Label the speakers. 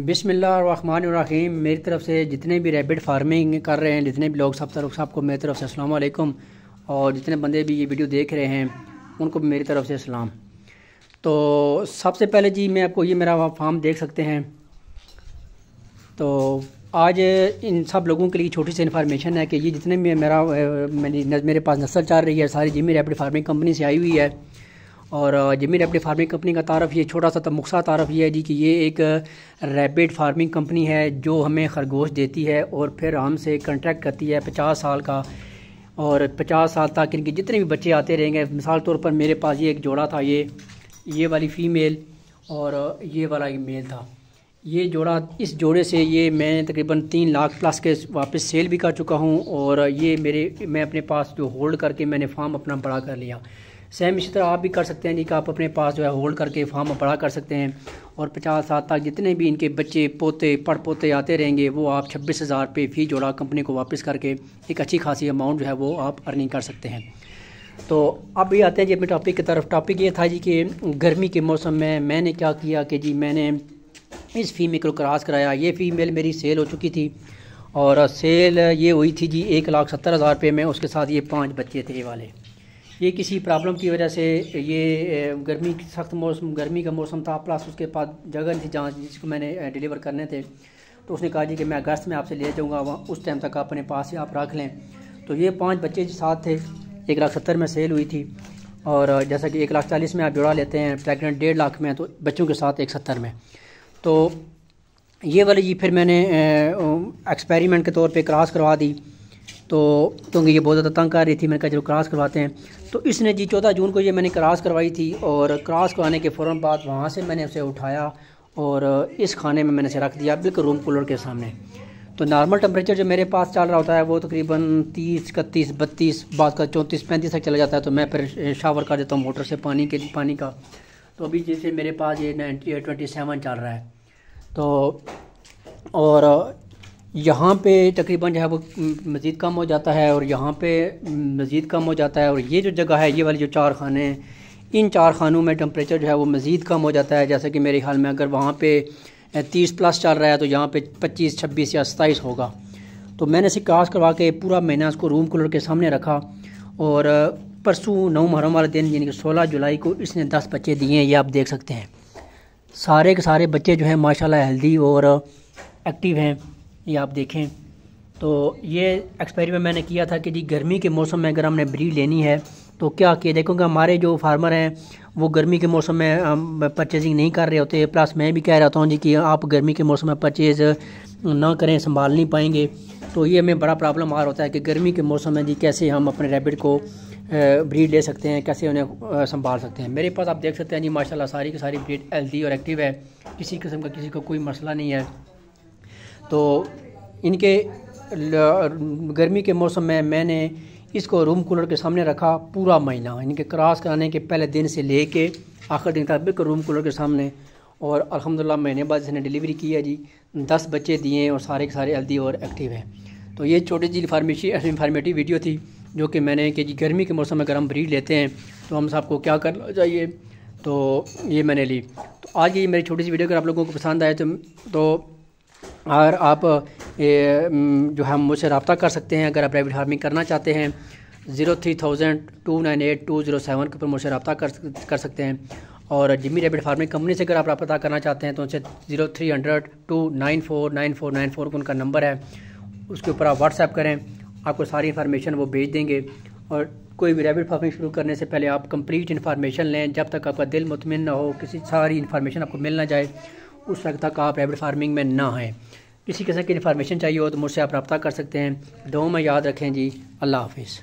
Speaker 1: बिस्मिल्लाहिर्रहमानिर्रहीम। मेरी तरफ से जितने भी रैबिट फार्मिंग कर रहे हैं, जितने भी लोग सबको मेरी तरफ से अस्सलाम वालेकुम, और जितने बंदे भी ये वीडियो देख रहे हैं उनको भी मेरी तरफ से सलाम। तो सबसे पहले जी मैं आपको ये मेरा फार्म देख सकते हैं। तो आज इन सब लोगों के लिए छोटी सी इन्फॉर्मेशन है कि ये जितने भी मेरे पास नस्ल चल रही है सारी जिमी रैबिट फार्मिंग कंपनी से आई हुई है। और जिमी रैबिट फार्मिंग कंपनी का तारफ़ ये छोटा सा मुख्तसर तारफ़ ये है जी कि ये एक रैबिट फार्मिंग कंपनी है जो हमें खरगोश देती है और फिर हमसे कॉन्ट्रैक्ट करती है 50 साल का, और 50 साल तक इनके जितने भी बच्चे आते रहेंगे। मिसाल तौर पर मेरे पास ये एक जोड़ा था, ये वाली फ़ीमेल और ये वाला मेल था। ये जोड़ा, इस जोड़े से ये मैं तकरीबन 3 लाख प्लस के वापस सेल भी कर चुका हूँ, और ये मैं अपने पास जो होल्ड करके मैंने फार्म अपना बड़ा कर लिया। सेम इसी तरह आप भी कर सकते हैं जी कि आप अपने पास जो है होल्ड करके फार्म बड़ा कर सकते हैं, और 50 साल तक जितने भी इनके बच्चे पोते पड़ पोते आते रहेंगे वो आप 26,000 रुपये फ़ी जोड़ा कंपनी को वापस करके एक अच्छी खासी अमाउंट जो है वो आप अर्निंग कर सकते हैं। तो अब ये आते हैं जी अपने टॉपिक की तरफ। टॉपिक ये था जी कि गर्मी के मौसम में मैंने क्या किया कि जी मैंने इस फीमेल को क्रॉस कराया। ये फ़ीमेल मेरी सेल हो चुकी थी, और सेल ये हुई थी जी 1,70,000 रुपये में। उसके साथ ये 5 बच्चे थे वाले। ये किसी प्रॉब्लम की वजह से ये सख्त मौसम गर्मी का मौसम था, प्लस उसके पास जगह नहीं थी जहाँ जिसको मैंने डिलीवर करने थे। तो उसने कहा जी कि मैं अगस्त में आपसे ले जाऊँगा, वहाँ उस टाइम तक अपने पास ही आप रख लें। तो ये 5 बच्चे साथ थे। 1,70,000 में सेल हुई थी, और जैसा कि 1,40,000 में आप जोड़ा लेते हैं, प्रेगनेंट 1.5 लाख में, तो बच्चों के साथ 1,70,000 में। तो ये वाली जी फिर मैंने एक्सपेरिमेंट के तौर पे क्रॉस करवा दी। तो क्योंकि ये बहुत ज़्यादा तंग कर रही थी, मैंने कहा चलो क्रॉस करवाते हैं। तो इसने जी 14 जून को ये मैंने क्रॉस करवाई थी, और क्रॉस करवाने के फ़ौरन बाद वहाँ से मैंने उसे उठाया और इस खाने में मैंने उसे रख दिया बिल्कुल रूम कूलर के सामने। तो नॉर्मल टेम्परेचर जो मेरे पास चल रहा होता है वो तकरीबन 30, 31, 32, बाद का 34, 35 तक चला जाता है। तो मैं फिर शावर कर देता हूँ मोटर से पानी का। तो अभी जैसे मेरे पास ये 27 चल रहा है। तो और यहाँ पे तकरीबन जो है वो मज़ीद कम हो जाता है, और यहाँ पे मज़ीद कम हो जाता है। और ये जो जगह है, ये वाली जो 4 खाने हैं, इन 4 खानों में टेम्परेचर जो है वो मज़ीद कम हो जाता है। जैसे कि मेरे ख्याल में अगर वहाँ पे 30 प्लस चल रहा है तो यहाँ पे 25, 26 या 27 होगा। तो मैंने इसे क्रॉस करवा के पूरा महीना उसको रूम कूलर के सामने रखा, और परसों 9 मुहर्रम वाले दिन यानी कि 16 जुलाई को इसने 10 बच्चे दिए हैं। ये आप देख सकते हैं, सारे के सारे बच्चे जो हैं माशाल्लाह हेल्दी और एक्टिव हैं। ये आप देखें। तो ये एक्सपेरिमेंट मैंने किया था कि जी गर्मी के मौसम में अगर हमने ब्रीड लेनी है तो क्या किया। देखोगे हमारे जो फार्मर हैं वो गर्मी के मौसम में परचेजिंग नहीं कर रहे होते। प्लस मैं भी कह रहा हूँ जी कि आप गर्मी के मौसम में परचेज़ ना करें, संभाल नहीं पाएंगे। तो ये हमें बड़ा प्रॉब्लम आ रहा होता है कि गर्मी के मौसम में जी कैसे हम अपने रैबिट को ब्रीड ले सकते हैं, कैसे उन्हें संभाल सकते हैं। मेरे पास आप देख सकते हैं जी माशाल्लाह सारी की सारी ब्रीड हेल्दी और एक्टिव है, किसी किस्म का किसी को कोई मसला नहीं है। तो इनके गर्मी के मौसम में मैंने इसको रूम कूलर के सामने रखा पूरा महीना, इनके क्रॉस कराने के पहले दिन से लेके आखिर दिन तक बिल्कुल रूम कूलर के सामने। और अल्हम्दुलिल्लाह महीने बाद इसने डिलीवरी की है जी, 10 बच्चे दिए हैं और सारे के सारे हेल्दी और एक्टिव हैं। तो ये छोटी सी इन्फॉर्मेटिव वीडियो थी जो कि मैंने कि जी गर्मी के मौसम में अगर हम ब्रीड लेते हैं तो हम सबको क्या करना चाहिए, तो ये मैंने ली। तो आज ये मेरी छोटी सी वीडियो अगर आप लोगों को पसंद आए तो और आप जो है मुझसे रब्ता कर सकते हैं। अगर आप रैबिट फार्मिंग करना चाहते हैं 03,298,207 के ऊपर मुझसे रब्ता कर सकते हैं। और जिमी रैबिट फार्मिंग कंपनी से अगर आप रब्ता करना चाहते हैं तो उनसे 0300-294-9494 को उनका नंबर है, उसके ऊपर आप व्हाट्सएप करें, आपको सारी इन्फॉर्मेशन वो भेज देंगे। और कोई भी रैबिट फार्मिंग शुरू करने से पहले आप कंप्लीट इन्फॉर्मेशन लें। जब तक आपका दिल मुतमिन ना हो, किसी सारी इन्फॉर्मेशन आपको मिल ना जाए, उस वक्त तक आप रैबिट फार्मिंग में ना आएँ। किसी किस्म की इन्फॉर्मेशन चाहिए हो तो मुझसे आप रब्ता कर सकते हैं। दुआ में याद रखें जी। अल्लाह हाफिज़।